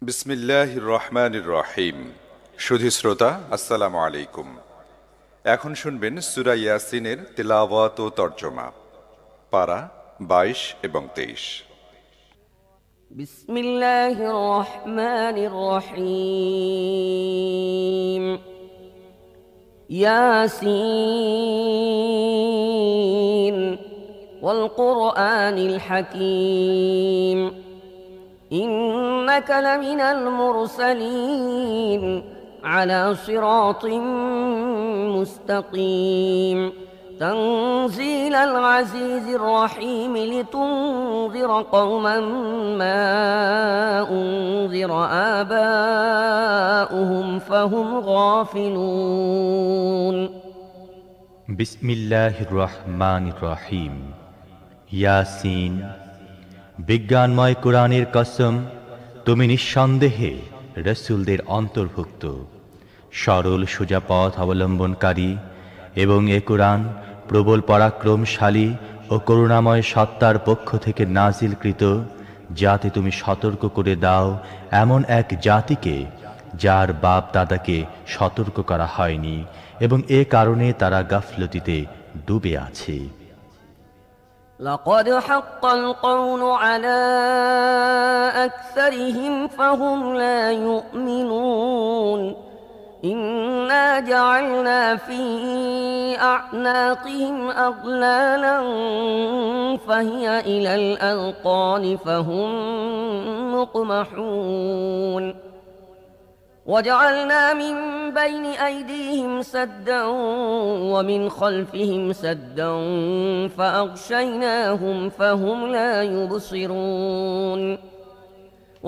বিসমিল্লাহির রহমানির রহিম। সুধী শ্রোতা, আসসালামু আলাইকুম। এখন শুনবেন সূরা ইয়াসিনের তিলাওয়াত ও তরজমা, পারা 22 এবং 23। বিসমিল্লাহির রহমানির রহিম। ইয়াসিন ওয়াল কুরআনিল হাকীম। إنك لمن المرسلين على صراط مستقيم تنزيل العزيز الرحيم لتنذر قوما ما أنذر آباؤهم فهم غافلون বিসমিল্লাহির রহমানির রহিম। ইয়াসিন। বিজ্ঞানময় কোরআনের কসম, তুমি নিঃসন্দেহে রসুলদের অন্তর্ভুক্ত, সরল সোজা পথ অবলম্বনকারী, এবং এ কোরআন প্রবল পরাক্রমশালী ও করুণাময় সত্তার পক্ষ থেকে নাজিলকৃত, যাতে তুমি সতর্ক করে দাও এমন এক জাতিকে যার বাপ দাদাকে সতর্ক করা হয়নি এবং এ কারণে তারা গাফলতিতে ডুবে আছে। لقد حق القول على أكثرهم فهم لا يؤمنون إنا جعلنا في أعناقهم أغلالا فهي إلى الأذقان فهم مقمحون وجعلنا من بين أيديهم سدا ومن خلفهم سدا فأغشيناهم فهم لا يبصرون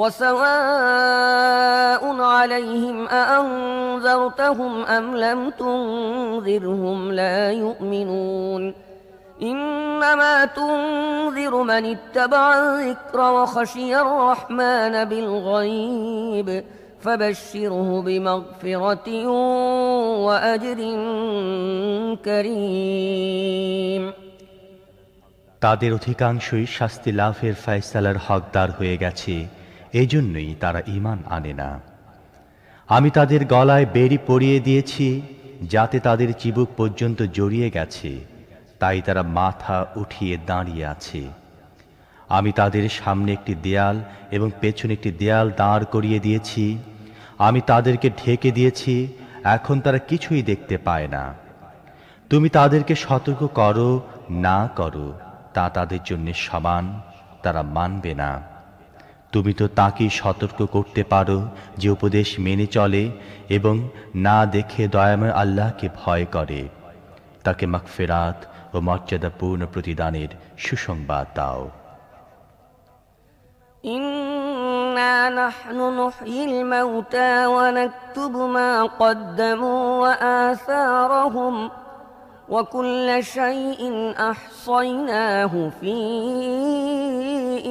وسواء عليهم أأنذرتهم أم لم تنذرهم لا يؤمنون إنما تنذر من اتبع الذكر وخشي الرحمن بالغيب فبشره بمغفرة وأجر كريم। তাদের অধিকাংশই শাস্তি লাভের ফয়সালার হকদার হয়ে গেছে, এজন্যই তারা ঈমান আনে না। আমি তাদের গলায় বেড়ি পরিয়ে দিয়েছি, যাতে তাদের চিবুক পর্যন্ত জড়িয়ে গেছে, তাই তারা মাথা উঠিয়ে দাঁড়িয়ে আছে। আমি তাদের সামনে একটি দেয়াল এবং পেছনে একটি দেয়াল দাঁড় করিয়ে দিয়েছি। আমি তাদেরকে ঢেকে দিয়েছি, এখন তারা কিছুই দেখতে পায় না। তুমি তাদেরকে সতর্ক করো না করো, তা তাদের জন্য সমান, তারা মানবে না। তুমি তো তাকেই সতর্ক করতে পারো যে উপদেশ মেনে চলে এবং না দেখে দয়াময় আল্লাহকে ভয় করে। তাকে মাগফিরাত ও মর্যাদাপূর্ণ প্রতিদানের সুসংবাদ দাও। إنا نحن نحيي الموتى ونكتب ما قدموا وآثارهم وكل شيء أحصيناه في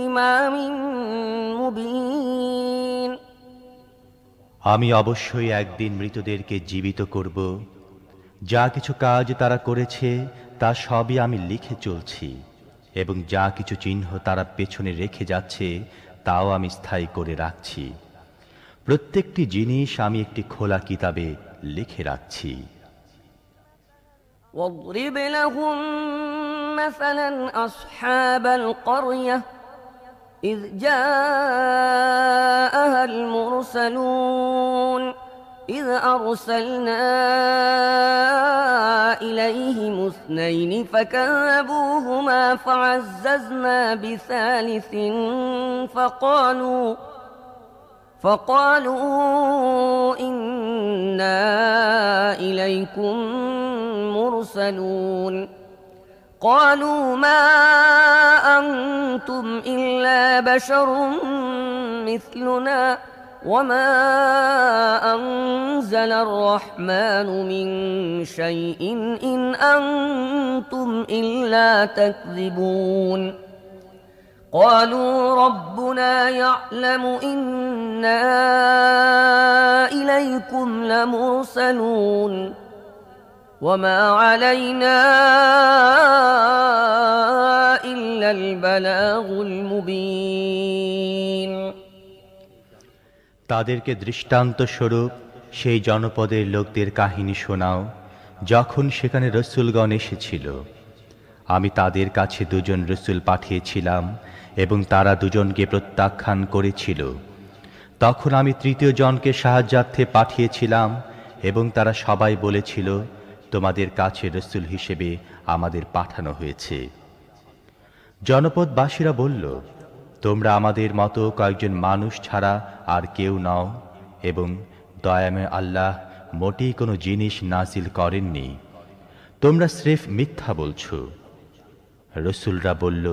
إمام مبين। আমি অবশ্যই একদিন মৃতদেরকে জীবিত করব। যা কিছু কাজ তারা করেছে তা সবই আমি লিখে চলছি, এবং যা কিছু চিহ্ন তারা পেছনে রেখে যাচ্ছে তাও আমি স্থায়ী করে রাখছি। প্রত্যেকটি জিনিস আমি একটি খোলা কিতাবে লিখে রাখছি। واضرب لهم مثلا أصحاب القرية إذ جاءها المرسلون إذ أرسلنا إليهم اثنين فكذبوهما فعززنا بثالث فقالوا إنا إليكم مرسلون قالوا ما أنتم إلا بشر مثلنا وما أنزل الرحمن من شيء إن أنتم إلا تكذبون قالوا ربنا يعلم إنا إليكم لمرسلون وما علينا إلا البلاغ المبين। তাদেরকে দৃষ্টান্ত স্বরূপ সেই জনপদের লোকদের কাহিনী শোনাও, যখন সেখানে রসূলগণ এসেছিল। আমি তাদের কাছে 2 জন রসূল পাঠিয়েছিলাম এবং তারা 2 জনকে প্রত্যাখ্যান করেছিল। তখন আমি 3য় জনকে সাহায্যার্থে পাঠিয়েছিলাম এবং তারা সবাই বলেছিল, তোমাদের কাছে রসূল হিসেবে আমাদের পাঠানো হয়েছে। জনপদবাসীরা বলল, তোমরা আমাদের মতো কয়েকজন মানুষ ছাড়া আর কেউ নও এবং দয়াময় আল্লাহ মোটেই কোনো জিনিস নাজিল করেননি, তোমরা স্রেফ মিথ্যা বলছো। রসূলরা বলল,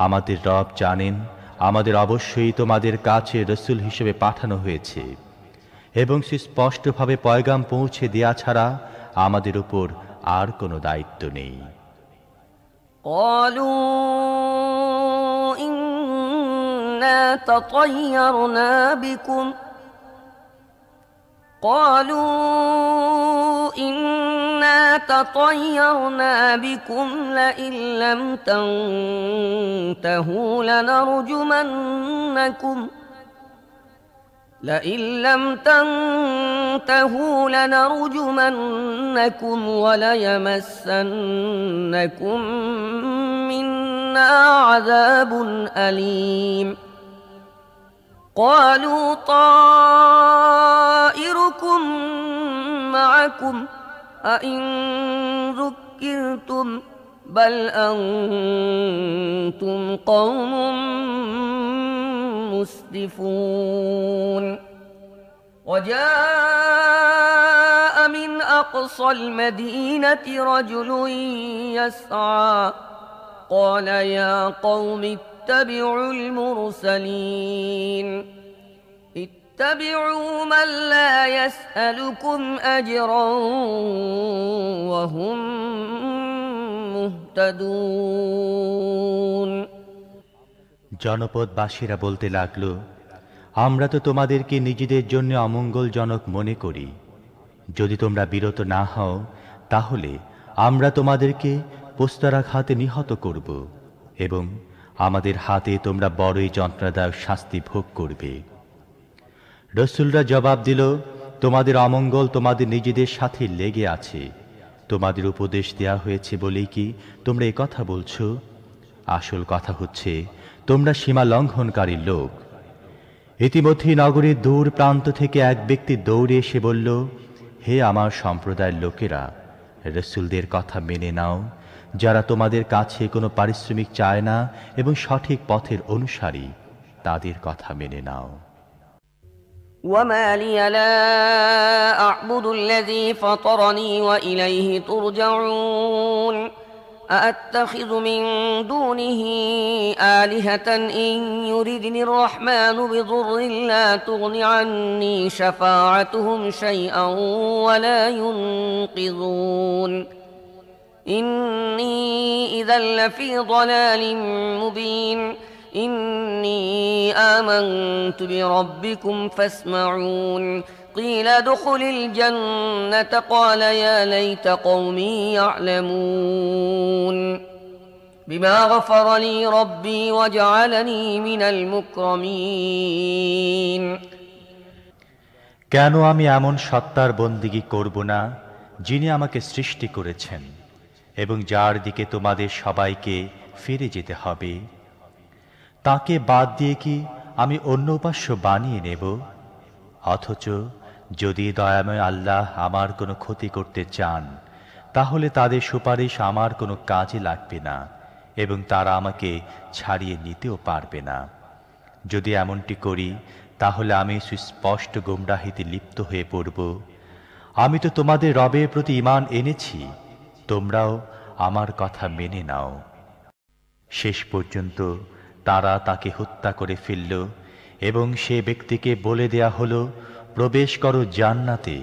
আমাদের রব জানেন আমাদের অবশ্যই তোমাদের কাছে রসূল হিসেবে পাঠানো হয়েছে এবং সুস্পষ্টভাবে পয়গাম পৌঁছে দেয়া ছাড়া আমাদের উপর আর কোনো দায়িত্ব নেই। قالوا إنا تطيرنا بكم لئن لم تنتهوا لنرجمنكم وليمسنكم منا عذاب أليم قالوا طائركم معكم أئن ذكرتم بل أنتم قوم مسرفون وجاء من أقصى المدينة رجل يسعى قال يا قوم اتبعوا المرسلين اتبعوا من لا يسألكم أجرا وهم মুহতাদুন। জনপদবাসীরা বলতে লাগলো, আমরা তো তোমাদেরকে নিজেদের জন্য অমঙ্গলজনক মনে করি। যদি তোমরা বিরত না হও তাহলে আমরা তোমাদেরকে পোস্তারাঘাতে নিহত করব এবং আমাদের হাতে তোমরা বড়ই যন্ত্রণাদায়ক শাস্তি ভোগ করবে। রসূলরা জবাব দিল, তোমাদের অমঙ্গল তোমাদের নিজেদের সাথে লেগে আছে। তোমাদের উপদেশ দেয়া হয়েছে বলেই কি তোমরা এই কথা বলছো? আসল কথা হচ্ছে তোমরা সীমা লঙ্ঘনকারী লোক। ইতিমধ্যে নগরীর দূর প্রান্ত থেকে এক ব্যক্তি দৌড়ে এসে বলল, হে আমার সম্প্রদায়ের লোকেরা, রসূলদের কথা মেনে নাও, যারা তোমাদের কাছে কোনো পারিশ্রমিক চায় না এবং সঠিক পথের অনুসারী, তাদের কথা মেনে নাও। وما لي لا أعبد الذي فطرني وإليه ترجعون أأتخذ من دونه آلهة إن يردني الرحمن بضر لا تغن عني شفاعتهم شيئا ولا ينقذون إني إذا لفي ضلال مبين إني آمنت بربكم فاسمعون قيل ادخل الجنة قال يا ليت قومي يعلمون بما غفر لي ربي وجعلني من المكرمين। কেন আমি এমন সত্তার বন্দিগি করব না যিনি আমাকে সৃষ্টি করেছেন এবং যার দিকে তোমাদের সবাইকে ফিরে যেতে হবে? তাকে বাদ দিয়ে কি আমি অন্য উপাস্য বানিয়ে নেব? অথচ যদি দয়াময় আল্লাহ আমার কোনো ক্ষতি করতে চান তাহলে তাদের সুপারিশ আমার কোনো কাজে লাগবে না এবং তারা আমাকে ছাড়িয়ে নিতেও পারবে না। যদি এমনটি করি তাহলে আমি সুস্পষ্ট গোমরাহিতে লিপ্ত হয়ে পড়ব। আমি তো তোমাদের রবের প্রতি ঈমান এনেছি, তোমরাও আমার কথা মেনে নাও। শেষ পর্যন্ত তারা তাকে হত্যা করে ফেলল এবং সে ব্যক্তিকে বলে দেয়া হলো, প্রবেশ করো জান্নাতে।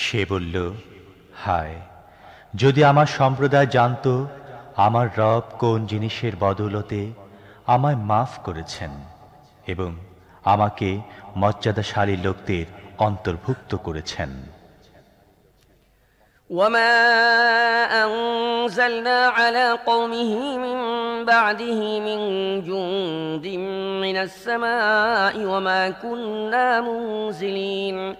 সে বলল, হায়, যদি আমার সম্প্রদায় জানতো আমার রব কোন জিনিসের বদৌলতে আমায় মাফ করেছেন এবং আমাকে মর্যাদাশালী লোকদের অন্তর্ভুক্ত করেছেন। وما أنزلنا على قومه من بعده من جند من السماء وما كنا منزلين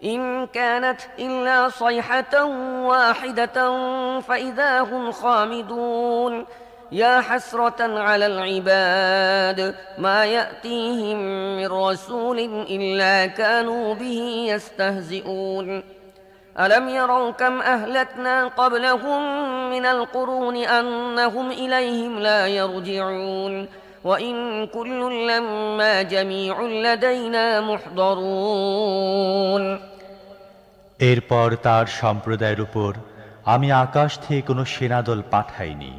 إن كانت إلا صيحة واحدة فإذا هم خامدون يا حسرة على العباد ما يأتيهم من رسول إلا كانوا به يستهزئون ألم يروا كم أهلكنا قبلهم من القرون أنهم إليهم لا يرجعون وإن كل لما جميع لدينا محضرون এরপর তার সম্প্রদায়ের উপর আমি আকাশ থেকে কোনো সেনাদল পাঠাইনি,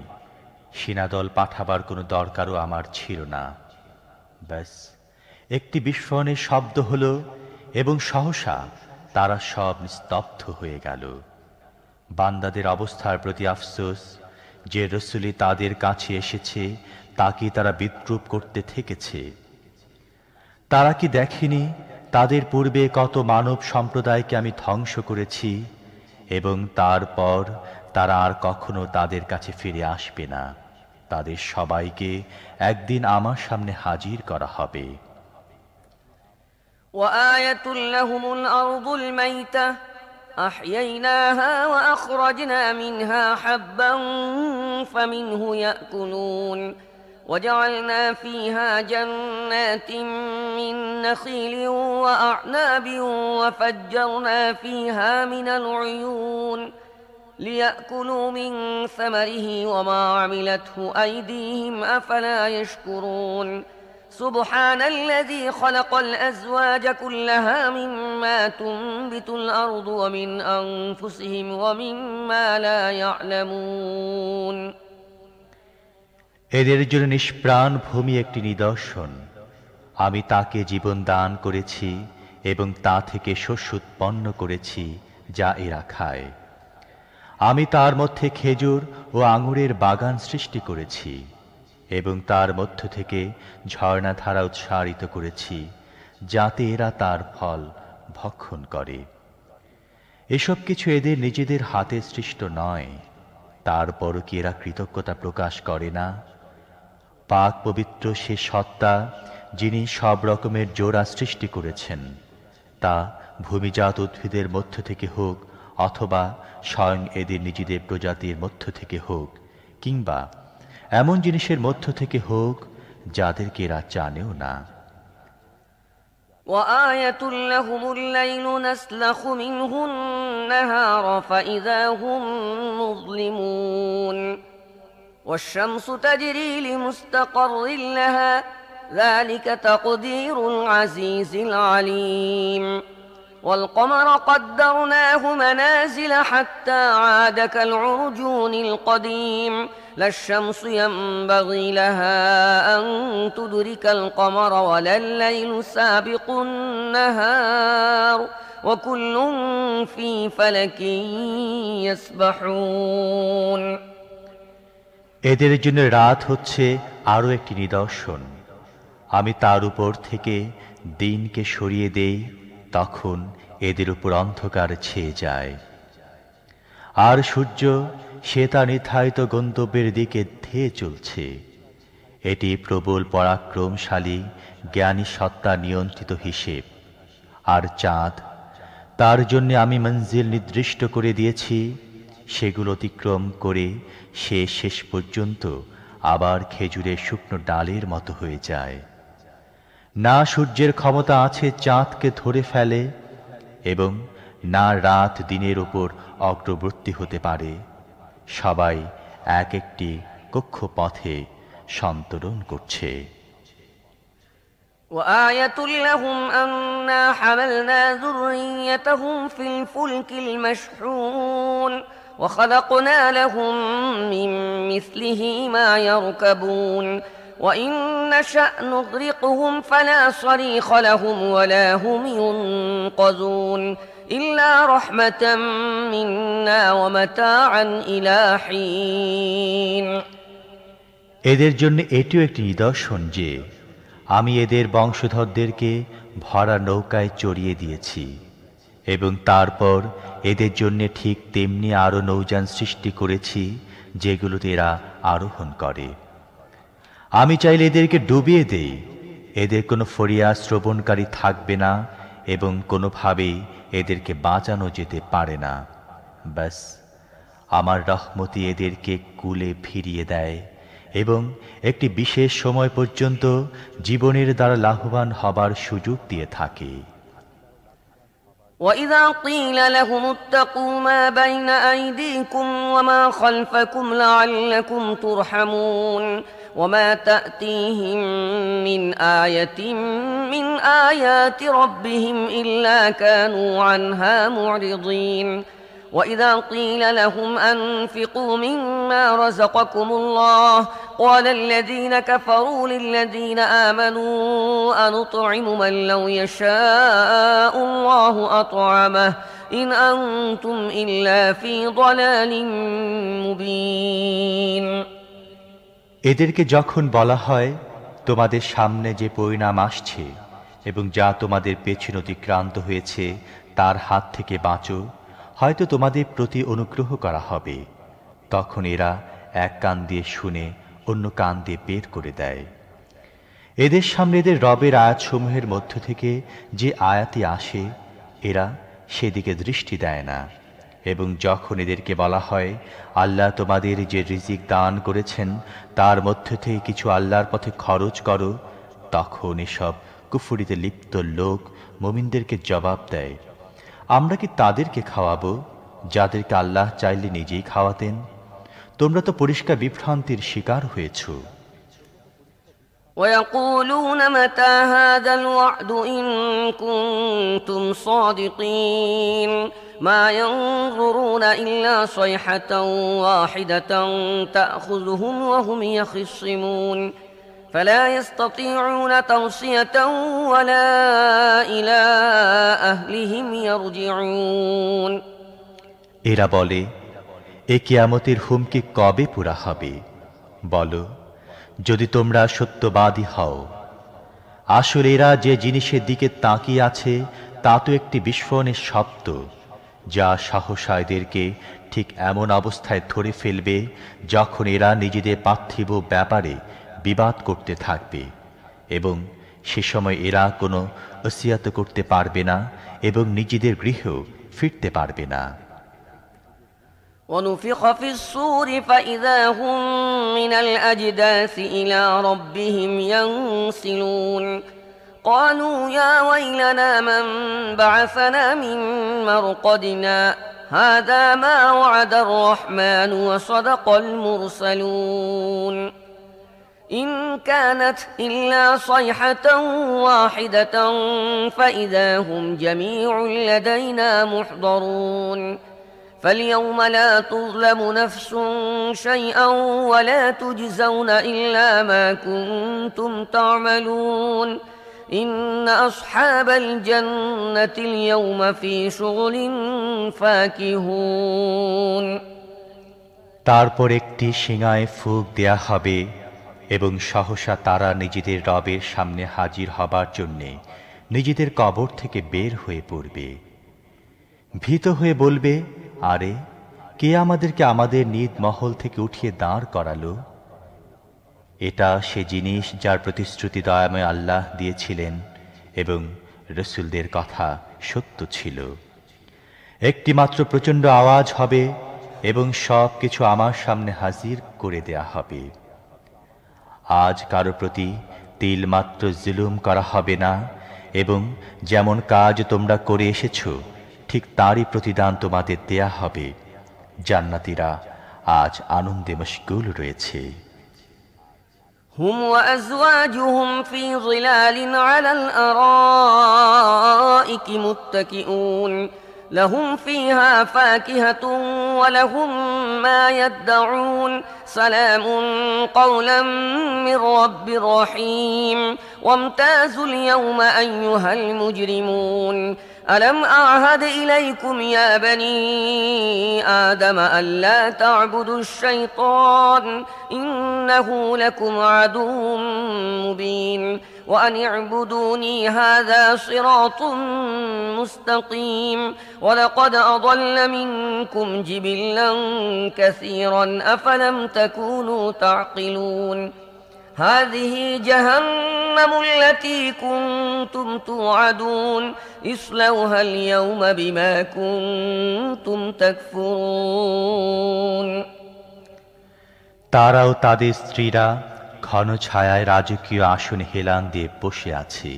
সেনাদল পাঠাবার কোনো দরকারও আমার ছিল না। ব্যাস একটি বিস্ফোরণের শব্দ হলো এবং সহসা তারা সব নিস্তব্ধ হয়ে গেল। বান্দাদের অবস্থার প্রতি আফসোস, যে রসূলই তাদের কাছে এসেছে তাকে তারা বিদ্রূপ করতে থেকেছে। তারা কি দেখেনি তাদের পূর্বে কত মানব সম্প্রদায়কে আমি ধ্বংস করেছি এবং তারপর তারা আর কখনো তাদের কাছে ফিরে আসবে না। তাদের সবাইকে একদিন আমার সামনে হাজির করা হবে। وآية لهم الأرض الميتة أحييناها وأخرجنا منها حبا فمنه يأكلون وجعلنا فيها جنات من نخيل وأعناب وفجرنا فيها من العيون ليأكلوا من ثمره وما عملته أيديهم أفلا يشكرون سبحان الذي خلق الأزواج كلها مما تنبت الأرض ومن أنفسهم ومما لا يعلمون এদের জন্য নিষ্প্রাণ ভূমি একটি নিদর্শন। আমি তাকে জীবন দান করেছি এবং তা থেকে শস্য উৎপন্ন করেছি যা এরা খায়। আমি তার মধ্যে খেজুর ও আঙুরের বাগান সৃষ্টি করেছি এবং তার মধ্য থেকে ঝর্ণাধারা উৎসারিত করেছি যাতে এরা তার ফল ভক্ষণ করে। এসব কিছু এদের নিজেদের হাতে সৃষ্ট নয়, তারপরও কি এরা কৃতজ্ঞতা প্রকাশ করে না? পাক পবিত্র সে সত্তা যিনি সব রকমের জোড়া সৃষ্টি করেছেন, তা ভূমিজাত উদ্ভিদের মধ্য থেকে হোক অথবা স্বয়ং এদের নিজেদের প্রজাতির মধ্য থেকে হোক কিংবা এমন জিনিসের মধ্য থেকে হোক যাদেরকে এরা জানেও না। وآية لهم الليل نسلخ منه النهار فإذا هم مظلمون والشمس تجري لمستقر لها ذلك تقدير العزيز العليم والقمر قدرناه منازل حتى عاد كالعرجون القديم لا الشمس ينبغي لها أن تدرك القمر ولا الليل سابق النهار وكل في فلك يسبحون এদের জন্য রাত হচ্ছে আরো একটি নিদর্শন। আমি তার উপর থেকে দিনকে সরিয়ে দেই, তখন এদের উপর অন্ধকার ছেয়ে যায়। আর সূর্য সে তার নির্ধারিত গন্তব্যের দিকে ধেয়ে চলছে। এটি প্রবল পরাক্রমশালী জ্ঞানী সত্তা নিয়ন্ত্রিত হিসেব। আর চাঁদ, তার জন্য আমি মঞ্জিল নির্দিষ্ট করে দিয়েছি, সেগুলো অতিক্রম করে সে শেষ পর্যন্ত আবার খেজুরের শুকনো ডালের মতো হয়ে যায়। না সূর্যের ক্ষমতা আছে চাঁদকে ধরে ফেলে এবং না রাত দিনের উপর অগ্রবর্তী হতে পারে। সবাই এক একটি কক্ষপথে সন্তরণ করছে। وآية لهم أنا حملنا ذريتهم في الفلك المشحون وخلقنا لهم من مثله ما يركبون وإن نشأ نغرقهم فلا صريخ لهم ولا هم ينقذون إلا رحمة منا ومتاعا إلى حين এদের জন্য এটিও একটি নিদর্শন যে আমি এদের বংশধরদেরকে ভরা নৌকায় চড়িয়ে দিয়েছি এবং তারপর এদের জন্য ঠিক তেমনি আরো নৌযান সৃষ্টি করেছি যেগুলোতে এরা আরোহণ করে। আমি চাইলে এদেরকে ডুবিয়ে দেই, এদের কোনো ফরিয়াদ শ্রবণকারী থাকবে না এবং কোনোভাবেই এদেরকে বাঁচানো যেতে পারে না। ব্যাস আমার রহমতি এদেরকে কুলে ফিরিয়ে দেয় এবং একটি বিশেষ সময় পর্যন্ত জীবনের দ্বারা লাভবান হবার সুযোগ দিয়ে থাকে। وَإِذَا قِيلَ لَهُمُ اتَّقُوا مَا بَيْنَ أَيْدِيكُمْ وَمَا خَلْفَكُمْ لَعَلَّكُمْ تُرْحَمُونَ وَمَا تَأْتِيهِمْ مِنْ آيَةٍ مِنْ آيَاتِ رَبِّهِمْ إِلَّا كَانُوا عَنْهَا مُعْرِضِينَ وَإِذَا قِيلَ لَهُمْ أَنفِقُوا مِمَّا رَزَقَكُمُ اللَّهُ قَالَ الَّذِينَ كَفَرُوا لِلَّذِينَ آمَنُوا أَنُطْعِمُ مَن لَّوْ يَشَاءُ اللَّهُ أَطْعَمَهُ إِنْ أَنتُمْ إِلَّا فِي ضَلَالٍ مُّبِينٍ। এদেরকে যখন বলা হয় তোমাদের সামনে যে পরিণাম আসছে এবং যা তোমাদের পেছনে অতিক্রান্ত হয়েছে তার হাত থেকে বাঁচো, হয়তো তোমাদের প্রতি অনুগ্রহ করা হবে, তখন এরা এক কান দিয়ে শুনে অন্য কান দিয়ে বের করে দেয়। এদের সামনে এদের রবের আয়াতসমূহের মধ্য থেকে যে আয়াতি আসে এরা সেদিকে দৃষ্টি দেয় না, এবং যখন এদেরকে বলা হয় আল্লাহ তোমাদের যে রিজিক দান করেছেন তার মধ্য থেকে কিছু আল্লাহর পথে খরচ করো, তখন এসব কুফরিতে লিপ্ত লোক মুমিনদেরকে জবাব দেয়, আমরা কি তাদেরকে খাওয়াবো যাদেরকে আল্লাহ চাইলে নিজেই খাওয়াতেন? তোমরা তো পরিষ্কার বিভ্রান্তির শিকার হয়েছ। ويقولون متى هذا الوعد إن كنتم صادقين ما ينظرون إلا صيحة واحدة تأخذهم وهم يخصمون فلا يستطيعون توصية ولا إلى أهلهم يرجعون। এরা বলে, এ কিয়ামতের হুমকি কবে পুরা হবে? বলো, যদি তোমরা সত্যবাদী হও। আসলে এরা যে জিনিসের দিকে তাকিয়ে আছে তা তো একটি বিস্ফোরণের শব্দ, যা সহসা এদেরকে ঠিক এমন অবস্থায় ধরে ফেলবে যখন এরা নিজেদের পার্থিব ব্যাপারে বিবাদ করতে থাকবে, এবং সে সময় এরা কোনো ওসিয়াত করতে পারবে না এবং নিজেদের গৃহেও ফিরতে পারবে না। ونفخ في الصور فإذا هم من الأجداث إلى ربهم ينسلون قالوا يا ويلنا من بعثنا من مرقدنا هذا ما وعد الرحمن وصدق المرسلون إن كانت إلا صيحة واحدة فإذا هم جميع لدينا محضرون فاليوم لا تظلم نفس شيئا ولا تجزون إلا ما كنتم تعملون إن أصحاب الجنة اليوم في شغل فاكهون। তারপর একটি শিঙায় ফুঁক দেয়া হবে এবং সহসা তারা নিজেদের রবের সামনে হাজির হবার জন্যে নিজেদের কবর থেকে বের হয়ে পড়বে। ভীত হয়ে বলবে, আরে কে আমাদেরকে আমাদের নিজ মহল থেকে উঠিয়ে দাঁড় করালো? এটা সে জিনিস যার প্রতিশ্রুতি দয়াময় আল্লাহ দিয়েছিলেন এবং রসুলদের কথা সত্য ছিল। একটি মাত্র প্রচণ্ড আওয়াজ হবে এবং সব কিছু আমার সামনে হাজির করে দেয়া হবে। আজ কারো প্রতি তিল মাত্র জুলুম করা হবে না, এবং যেমন কাজ তোমরা করে এসেছো ঠিক তারই প্রতিদান তোমাদের দেয়া হবে। জান্নাতীরা আজ আনন্দে মশগুল রয়েছে। هم وأزواجهم في ظلال على الأرائك متكئون لهم فيها فاكهة ولهم ما يدعون سلام قولا من رب رحيم وامتازوا اليوم أيها المجرمون ألم أعهد إليكم يا بني آدم ألا تعبدوا الشيطان إنه لكم عدو مبين وأن اعبدوني هذا صراط مستقيم ولقد أضل منكم جبلا كثيرا أفلم تكونوا تعقلون هذه جهنم التي كنتم توعدون اصلوها اليوم بما كنتم تكفرون তারাও তাদের স্ত্রীরা ঘন ছায়ায় রাজকীয় আসনে হেলান দিয়ে বসে আছে।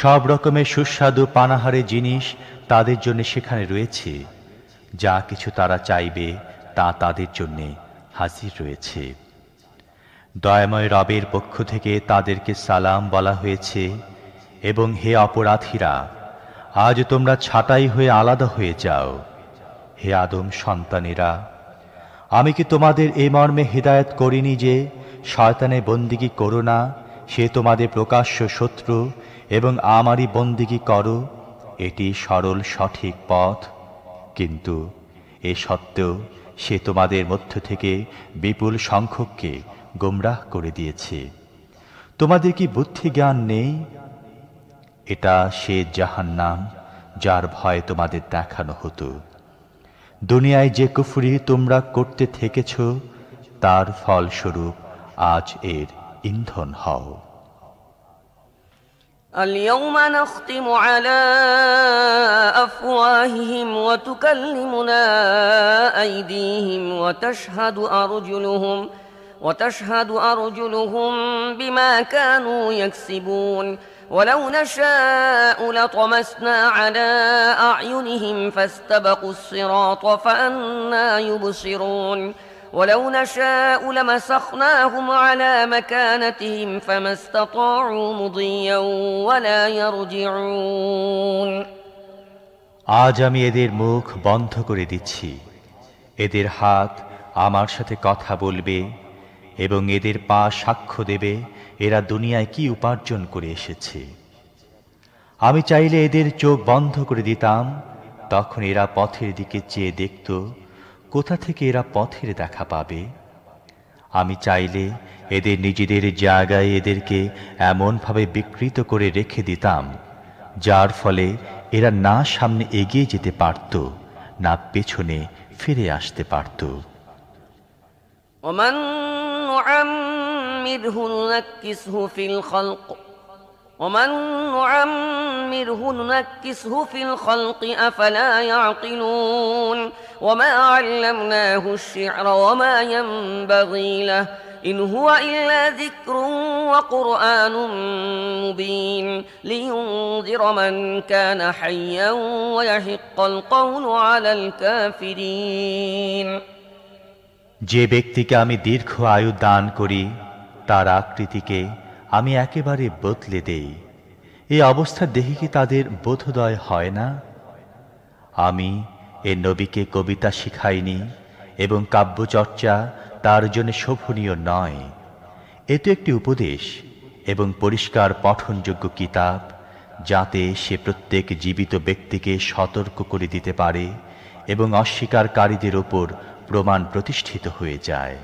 সব রকমের সুস্বাদু পানাহারে জিনিস তাদের জন্য সেখানে রয়েছে। যা কিছু তারা চাইবে তা তাদের জন্য হাজির রয়েছে। দয়াময় রবের পক্ষ থেকে তাদেরকে সালাম বলা হয়েছে এবং হে অপরাধীরা, আজ তোমরা ছাঁটাই হয়ে আলাদা হয়ে যাও। হে আদম সন্তানেরা, আমি কি তোমাদের এই মর্মে হিদায়াত করিনি যে শয়তানের বন্দিগি করো না, সে তোমাদের প্রকাশ্য শত্রু, এবং আমারই বন্দিগি করো, এটি সরল সঠিক পথ। কিন্তু এ সত্ত্বেও সে তোমাদের মধ্য থেকে বিপুল সংখ্যককে গোমরাহ করে দিয়েছে। তোমাদের কি বুদ্ধি জ্ঞান নেই? এটা সে জাহান্নাম যার ভয় তোমাদের দেখানো হতো। দুনিয়ায় যে কুফরি তোমরা করতে থেকেছ তার ফলস্বরূপ আজ এর ইন্ধন হও। اليوم نختم على أفواههم وتكلمنا أيديهم وتشهد أرجلهم بما كانوا يكسبون ولو نشاء لطمسنا على أعينهم فاستبقوا الصراط فأنى يبصرون ولو نشاء لمسخناهم على مكانتهم فما استطاعوا مضيا ولا يرجعون আজ আমি এদের মুখ বন্ধ করে দিচ্ছি, এদের হাত আমার সাথে কথা বলবে এবং এদের পা সাক্ষ্য দেবে এরা দুনিয়ায় কি উপার্জন করে এসেছে। আমি চাইলে এদের চোখ বন্ধ করে দিতাম, তখন এরা পথের দিকে চেয়ে দেখত কোথা থেকে এরা পথের দেখা পাবে। আমি চাইলে এদের নিজেদের জায়গায় এদেরকে এমনভাবে বিকৃত করে রেখে দিতাম যার ফলে এরা না সামনে এগিয়ে যেতে পারত, না পেছনে ফিরে আসতে পারত। ومن نعمره ننكسه في الخلق أفلا يعقلون وما علمناه الشعر وما ينبغي له إن هو إلا ذكر وقرآن مبين لينذر من كان حيا ويحق القول على الكافرين যে ব্যক্তিকে আমি দীর্ঘ আয়ু দান করি তার আকৃতিকে আমি একেবারে বদলে দেই, এই অবস্থা দেখে কি তাদের বোধোদয় হয় না? আমি এ নবীকে কবিতা শিখাইনি এবং কাব্যচর্চা তার জন্য শোভনীয় নয়। এ তো একটি উপদেশ এবং পরিষ্কার পঠনযোগ্য কিতাব, যাতে সে প্রত্যেক জীবিত ব্যক্তিকে সতর্ক করে দিতে পারে এবং অস্বীকারীদের উপর প্রমাণ প্রতিষ্ঠিত হয়ে যায়।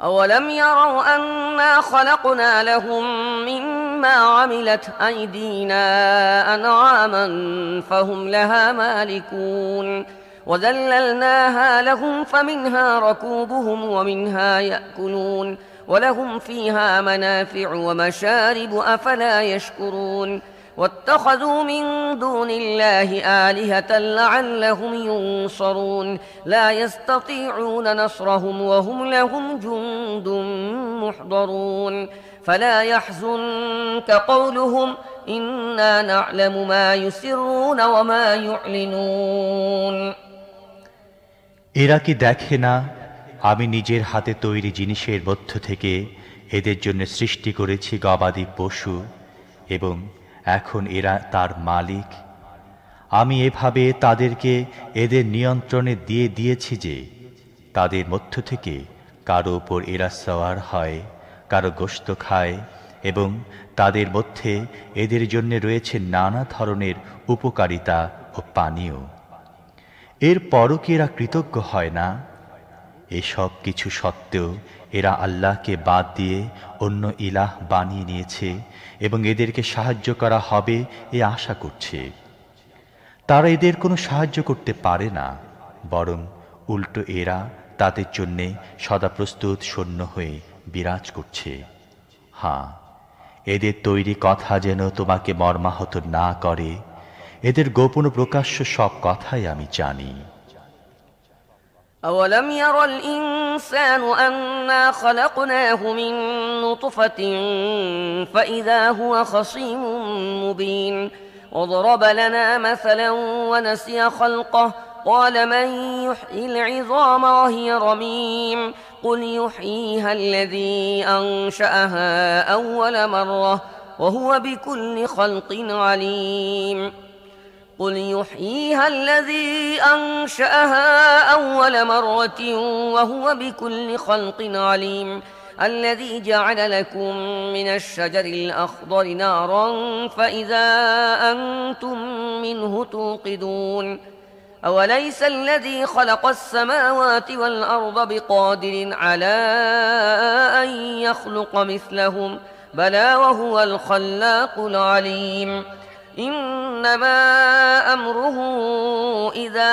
أولم يروا أنا خلقنا لهم مما عملت أيدينا أنعاما فهم لها مالكون وذللناها لهم فمنها ركوبهم ومنها يأكلون ولهم فيها منافع ومشارب أفلا يشكرون واتخذوا من دون الله آلهة لعلهم ينصرون لا يستطيعون نصرهم وهم لهم جند محضرون فلا يحزنك قولهم إنا نعلم ما يسرون وما يعلنون এরা কি দেখে না আমি নিজের হাতে তৈরি জিনিসের মধ্য থেকে এদের জন্য সৃষ্টি করেছি গবাদি পশু এবং এখন এরা তার মালিক। আমি এভাবে তাদেরকে এদের নিয়ন্ত্রণে দিয়ে দিয়েছি যে তাদের মধ্য থেকে কারো উপর এরা সওয়ার হয়, কারো গোশত খায় এবং তাদের মধ্যে এদের জন্য রয়েছে নানা ধরনের উপকারিতা ও পানীয়। এর পরও কি এরা কৃতজ্ঞ হয় না? এসব কিছু সত্ত্বেও এরা আল্লাহকে বাদ দিয়ে অন্য ইলাহ বানিয়ে নিয়েছে এবং এদেরকে সাহায্য করা হবে এ আশা করছে। তারা এদের কোনো সাহায্য করতে পারে না, বরং উল্টো এরা তাদের জন্যে সদা প্রস্তুত সৈন্য হয়ে বিরাজ করছে। হ্যাঁ, এদের তৈরি কথা যেন তোমাকে মর্মাহত না করে, এদের গোপন প্রকাশ্য সব কথাই আমি জানি। أولم ير الإنسان أنا خلقناه من نطفة فإذا هو خصيم مبين وضرب لنا مثلا ونسي خلقه قال من يحيي العظام وهي رميم قل يحييها الذي أنشأها أول مرة وهو بكل خلق عليم قل يحييها الذي أنشأها أول مرة وهو بكل خلق عليم الذي جعل لكم من الشجر الأخضر نارا فإذا أنتم منه توقدون أوليس الذي خلق السماوات والأرض بقادر على أن يخلق مثلهم بلى وهو الخلاق العليم إنما أمره إذا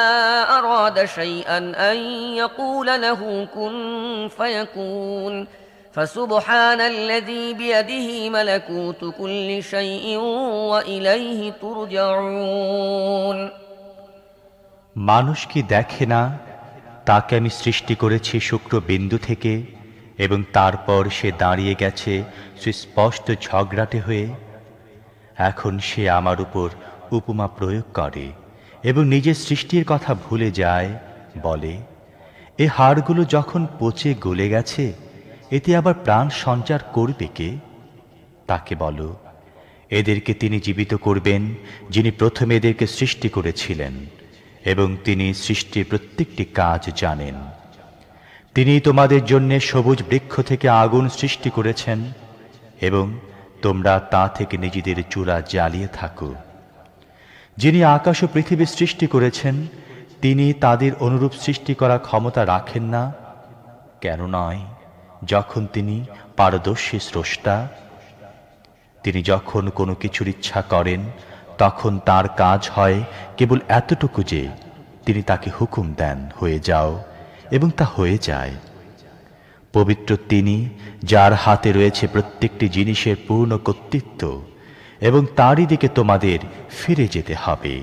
أراد شيئا أن يقول له كن فيكون فسبحان الذي بيده ملكوت كل شيء وإليه ترجعون মানুষ কি দেখে না তাকে আমি সৃষ্টি করেছি শুক্র বিন্দু থেকে এবং তারপর সে দাঁড়িয়ে গেছে সুস্পষ্ট ঝগড়াটে হয়ে? এখন সে আমার উপর উপমা প্রয়োগ করে এবং নিজের সৃষ্টির কথা ভুলে যায়, বলে এ হাড়গুলো যখন পচে গলে গেছে এতে আবার প্রাণ সঞ্চার করবে কে? তাকে বলো, এদেরকে তিনি জীবিত করবেন যিনি প্রথমে এদেরকে সৃষ্টি করেছিলেন এবং তিনি সৃষ্টির প্রত্যেকটি কাজ জানেন। তিনি তোমাদের জন্য সবুজ বৃক্ষ থেকে আগুন সৃষ্টি করেছেন এবং তোমরা তা থেকে নিজেদের চুলা জ্বালিয়ে থাকো। যিনি আকাশ ও পৃথিবী সৃষ্টি করেছেন তিনি তাদের অনুরূপ সৃষ্টি করার ক্ষমতা রাখেন না? কেন নয়, যখন তিনি পারদর্শী স্রষ্টা। তিনি যখন কোনো কিছুর ইচ্ছা করেন তখন তার কাজ হয় কেবল এতটুকু যে তিনি তাকে হুকুম দেন হয়ে যাও, এবং তা হয়ে যায়। পবিত্র তিনি যার হাতে রয়েছে প্রত্যেকটি জিনিসের পূর্ণ কর্তৃত্ব, এবং তারই দিকে তোমাদের ফিরে যেতে হবে।